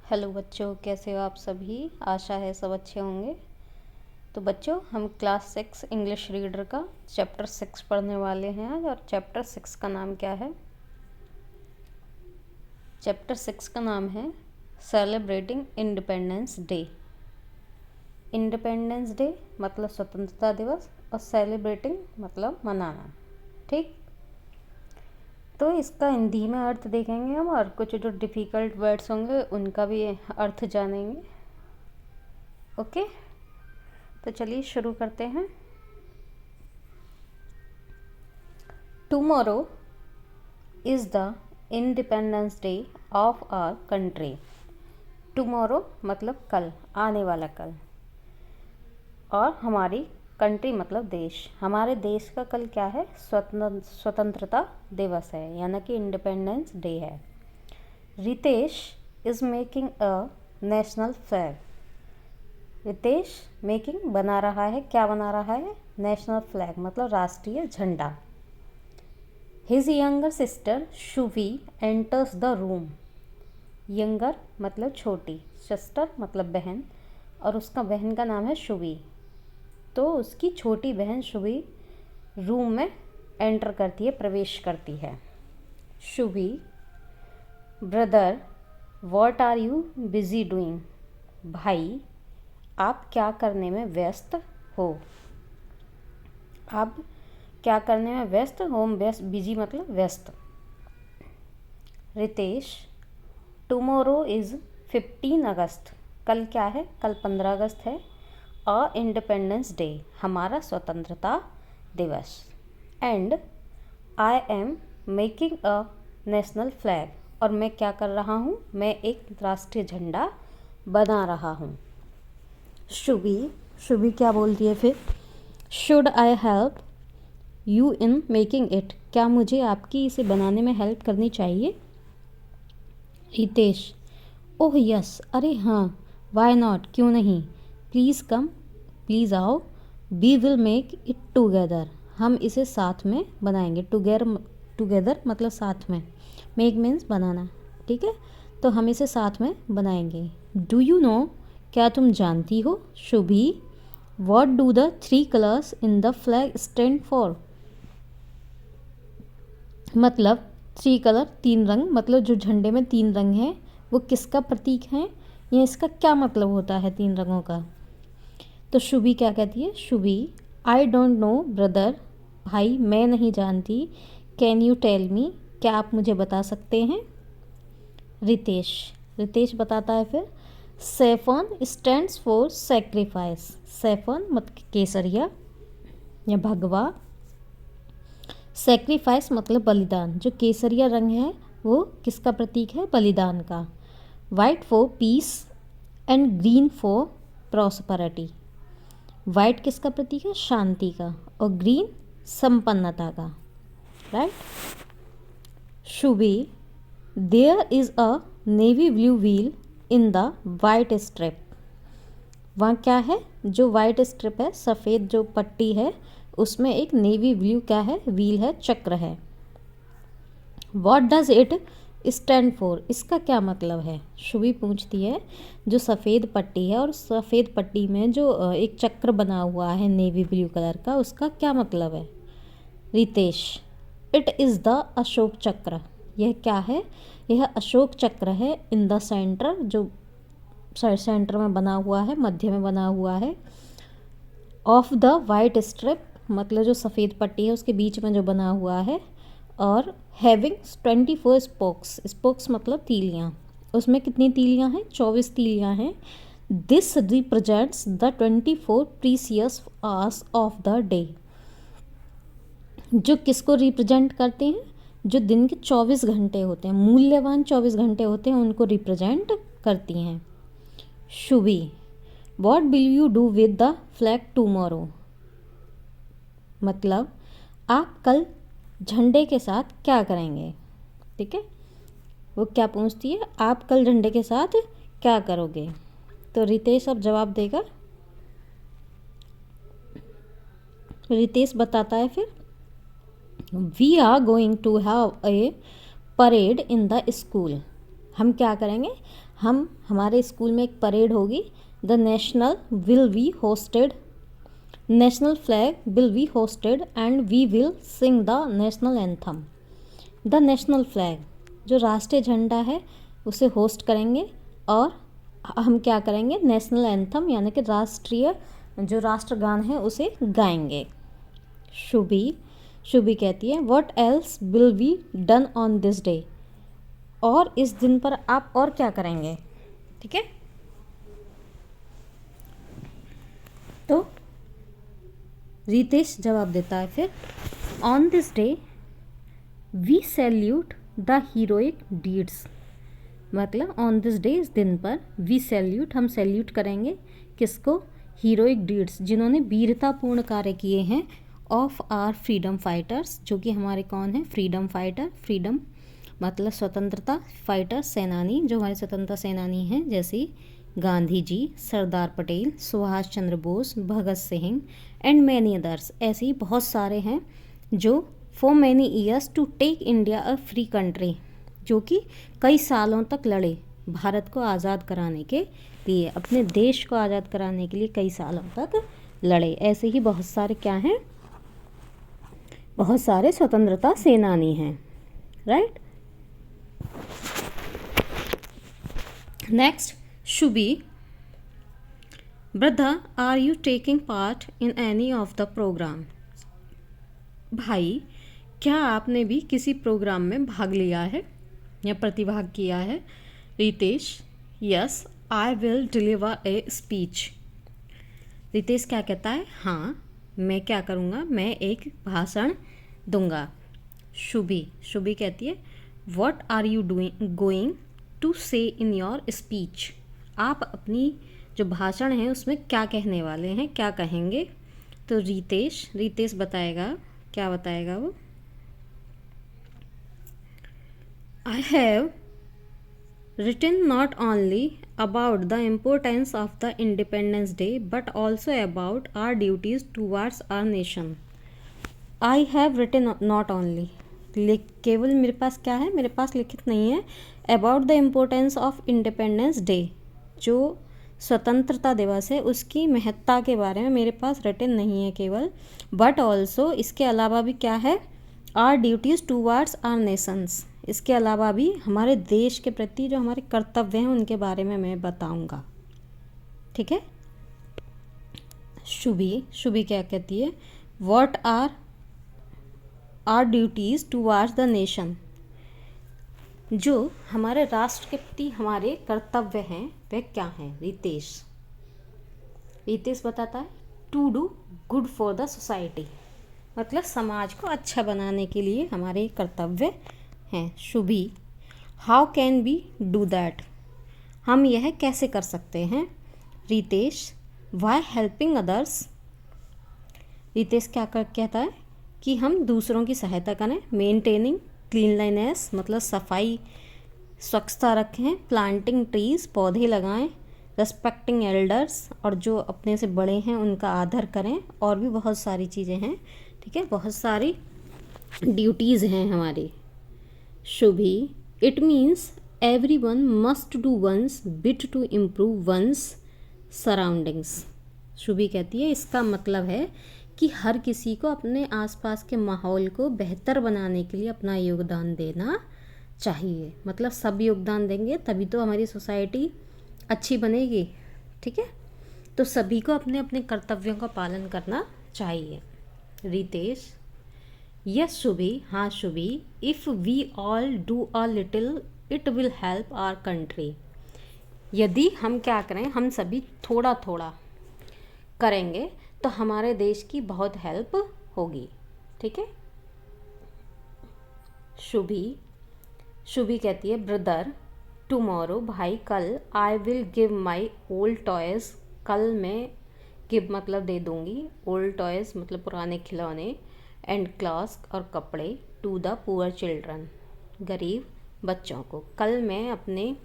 Hello बच्चों, कैसे हो आप सभी। आशा है सब अच्छे होंगे। तो बच्चों, हम क्लास 6 इंग्लिश रीडर का चैप्टर 6 पढ़ने वाले हैं आज। और चैप्टर 6 का नाम क्या है? चैप्टर 6 का नाम है celebrating independence day. Independence day मतलब स्वतंत्रता दिवस, और सेलिब्रेटिंग मतलब मनाना। ठीक, तो इसका हिंदी में अर्थ देखेंगे हम, और कुछ जो डिफ़िकल्ट वर्ड्स होंगे उनका भी अर्थ जानेंगे। ओके, तो चलिए शुरू करते हैं। Tomorrow is the independence day of our country. Tomorrow मतलब कल, आने वाला कल, और हमारी कंट्री मतलब देश। हमारे देश का कल क्या है? स्वतंत्रता दिवस है, यानी कि इंडिपेंडेंस डे है। Ritesh is making a national flag. Ritesh making बना रहा है, क्या बना रहा है? नेशनल फ्लैग मतलब राष्ट्रीय झंडा। His younger sister Shubhi enters the room. Younger मतलब छोटी, सिस्टर मतलब बहन, और उसका बहन का नाम है शुभी। तो उसकी छोटी बहन शुभी रूम में एंटर करती है, प्रवेश करती है। Shubhi, brother what are you busy doing. भाई, आप क्या करने में व्यस्त हो? आप क्या करने में व्यस्त हो? व्यस्त, बिजी मतलब व्यस्त। रितेश, टुमारो इज़ 15 अगस्त। कल क्या है? कल 15 अगस्त है। और इंडिपेंडेंस डे, हमारा स्वतंत्रता दिवस। And I am making a national flag. और मैं क्या कर रहा हूँ? मैं एक राष्ट्रीय झंडा बना रहा हूँ। शुभी क्या बोलती है फिर? Should I help you in making it. क्या मुझे आपकी इसे बनाने में हेल्प करनी चाहिए? रितेश, ओह यस, अरे हाँ, वाई नॉट, क्यों नहीं। प्लीज़ कम, प्लीज़ आओ। We will make it together. हम इसे साथ में बनाएंगे। टुगेदर मतलब साथ में। मेक मीन्स बनाना, ठीक है। तो हम इसे साथ में बनाएंगे। डू यू नो, क्या तुम जानती हो? Shubhi, what do the 3 colours in the flag stand for. मतलब 3 कलर, 3 रंग, मतलब जो झंडे में 3 रंग हैं वो किसका प्रतीक है? या इसका क्या मतलब होता है 3 रंगों का? तो शुभी क्या कहती है? Shubhi, I don't know brother. भाई, मैं नहीं जानती। कैन यू टेल मी, क्या आप मुझे बता सकते हैं? रितेश बताता है फिर, सेफन स्टैंड्स फॉर सेक्रीफाइस। सेफन मतलब केसरिया या भगवा। सेक्रीफाइस मतलब बलिदान। जो केसरिया रंग है वो किसका प्रतीक है? बलिदान का। White for peace and green for prosperity. White किसका प्रतीक है? शांति का, और ग्रीन संपन्नता का। Right. Shubhi, there is a navy blue wheel in the white strip. वहाँ क्या है? जो वाइट स्ट्रिप है, सफ़ेद जो पट्टी है, उसमें एक नेवी ब्लू क्या है? व्हील है, चक्र है। What does it stand for. इसका क्या मतलब है? शुभी पूछती है। जो सफ़ेद पट्टी है और सफ़ेद पट्टी में जो एक चक्र बना हुआ है नेवी ब्लू कलर का, उसका क्या मतलब है? Ritesh, it is the Ashok Chakra. यह क्या है? यह अशोक चक्र है। इन द सेंटर, जो सेंटर में बना हुआ है, मध्य में बना हुआ है। ऑफ द वाइट स्ट्रिप मतलब जो सफ़ेद पट्टी है उसके बीच में जो बना हुआ है। और हैविंग 24 स्पोक्स। स्पोक्स मतलब तीलियाँ। उसमें कितनी तीलियाँ हैं? 24 तीलियाँ हैं। This represents the 24 precious hours of the day. जो किसको रिप्रेजेंट करते हैं? जो दिन के 24 घंटे होते हैं, मूल्यवान 24 घंटे होते हैं, उनको रिप्रेजेंट करती हैं। Shubhi, what will you do with the flag tomorrow. मतलब आप कल झंडे के साथ क्या करेंगे? ठीक है, वो क्या पूछती है? आप कल झंडे के साथ क्या करोगे? तो रितेश अब जवाब देगा। रितेश बताता है फिर, we are going to have a parade in the school. हम क्या करेंगे? हमारे स्कूल में एक परेड होगी, the national will be hosted, national flag will be hosted and we will sing the national anthem. The national flag, जो राष्ट्रीय झंडा है उसे होस्ट करेंगे और हम क्या करेंगे, नेशनल एंथम यानी कि राष्ट्रीय जो राष्ट्रगान है उसे गाएंगे। शुभी कहती है what else will be done on this day, और इस दिन पर आप और क्या करेंगे। ठीक है, तो रितेश जवाब देता है फिर, on this day we salute the heroic deeds, मतलब ऑन दिस डे, इस दिन पर, वी सैल्यूट, हम सैल्यूट करेंगे किसको, हीरोइक डीड्स, जिन्होंने वीरतापूर्ण कार्य किए हैं, ऑफ आर फ्रीडम फाइटर्स, जो कि हमारे कौन है, फ्रीडम फाइटर, फ्रीडम मतलब स्वतंत्रता, फाइटर सेनानी, जो हमारे स्वतंत्रता सेनानी हैं, जैसे Gandhi ji, Sardar Patel, Subhash Chandra Bose, Bhagat Singh and many others. ऐसे ही बहुत सारे हैं जो for many years to take India a free country, जो कि कई सालों तक लड़े भारत को आज़ाद कराने के लिए, अपने देश को आज़ाद कराने के लिए कई सालों तक लड़े। ऐसे ही बहुत सारे क्या हैं, बहुत सारे स्वतंत्रता सेनानी हैं, right. Next, Shubhi, brother are you taking part in any of the programme, भाई क्या आपने भी किसी प्रोग्राम में भाग लिया है या प्रतिभाग किया है। Ritesh, yes I will deliver a speech. Ritesh क्या कहता है, हाँ मैं क्या करूँगा, मैं एक भाषण दूंगा। शुभी कहती है what are you going to say in your speech, आप अपनी जो भाषण है उसमें क्या कहने वाले हैं, क्या कहेंगे। तो रितेश बताएगा, क्या बताएगा वो, I have written not only about the importance of the Independence Day but also about our duties towards our nation. I have written not only, केवल मेरे पास क्या है, मेरे पास लिखित नहीं है, about the importance of Independence Day, जो स्वतंत्रता दिवस है उसकी महत्ता के बारे में मेरे पास रिटन नहीं है केवल, बट ऑल्सो इसके अलावा भी क्या है, our duties towards our nations, इसके अलावा भी हमारे देश के प्रति जो हमारे कर्तव्य हैं उनके बारे में मैं बताऊंगा। ठीक है, शुभी क्या कहती है, what are duties towards the nation, जो हमारे राष्ट्र के प्रति हमारे कर्तव्य हैं वह क्या हैं। रितेश बताता है to do good for the society, मतलब समाज को अच्छा बनाने के लिए हमारे कर्तव्य हैं। Shubhi, how can be do that, हम यह कैसे कर सकते हैं। Ritesh, by helping others, Ritesh क्या कहता है कि हम दूसरों की सहायता करें। मेंटेनिंग क्लीनलीनेस मतलब सफाई स्वच्छता रखें। प्लांटिंग ट्रीज पौधे लगाएं। रेस्पेक्टिंग एल्डर्स, और जो अपने से बड़े हैं उनका आदर करें। और भी बहुत सारी चीज़ें हैं, ठीक है, बहुत सारी ड्यूटीज़ हैं हमारी। Shubhi, it means every one must do one's bit to improve one's surroundings. Shubhi कहती है इसका मतलब है कि हर किसी को अपने आसपास के माहौल को बेहतर बनाने के लिए अपना योगदान देना चाहिए। मतलब सब योगदान देंगे तभी तो हमारी सोसाइटी अच्छी बनेगी। ठीक है, तो सभी को अपने अपने कर्तव्यों का पालन करना चाहिए। रितेश, यस शुभी, हाँ Shubhi, if we all do a little it will help our country. यदि हम क्या करें, हम सभी थोड़ा थोड़ा करेंगे तो हमारे देश की बहुत हेल्प होगी। ठीक है, शुभी कहती है ब्रदर टुमारो, भाई कल, I will give my old toys, कल मैं गिव मतलब दे दूँगी, ओल्ड टॉयज़ मतलब पुराने खिलौने, एंड क्लॉथ्स और कपड़े, टू द पुअर चिल्ड्रन, गरीब बच्चों को। कल मैं अपने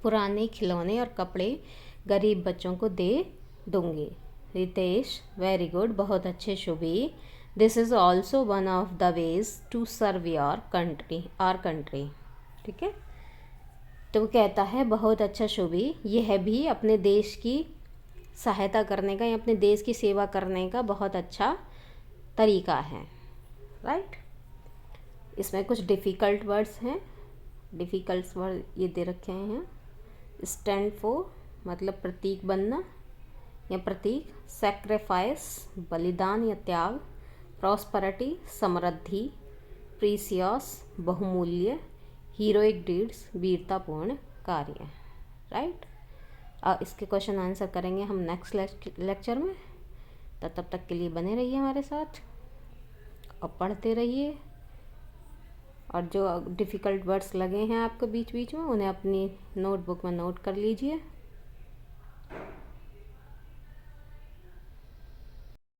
पुराने खिलौने और कपड़े गरीब बच्चों को दे दूँगी। रितेश, वेरी गुड, बहुत अच्छे Shubhi. This is also one of the ways to serve your country, our country. ठीक है, तो कहता है बहुत अच्छा शोभी, यह भी अपने देश की सहायता करने का या अपने देश की सेवा करने का बहुत अच्छा तरीका है। राइट। इसमें कुछ डिफ़िकल्ट वर्ड्स हैं, डिफ़िकल्ट वर्ड ये दे रखे हैं। स्टैंड फॉर मतलब प्रतीक बनना या प्रतीक, सैक्रिफाइस बलिदान या त्याग, प्रॉस्पेरिटी समृद्धि, प्रीसियस बहुमूल्य, हीरोइक डीड्स वीरतापूर्ण कार्य। राइट। इसके क्वेश्चन आंसर करेंगे हम नेक्स्ट लेक्चर में। तो तब तक के लिए बने रहिए हमारे साथ और पढ़ते रहिए, और जो डिफ़िकल्ट वर्ड्स लगे हैं आपको बीच बीच में उन्हें अपनी नोटबुक में नोट कर लीजिए।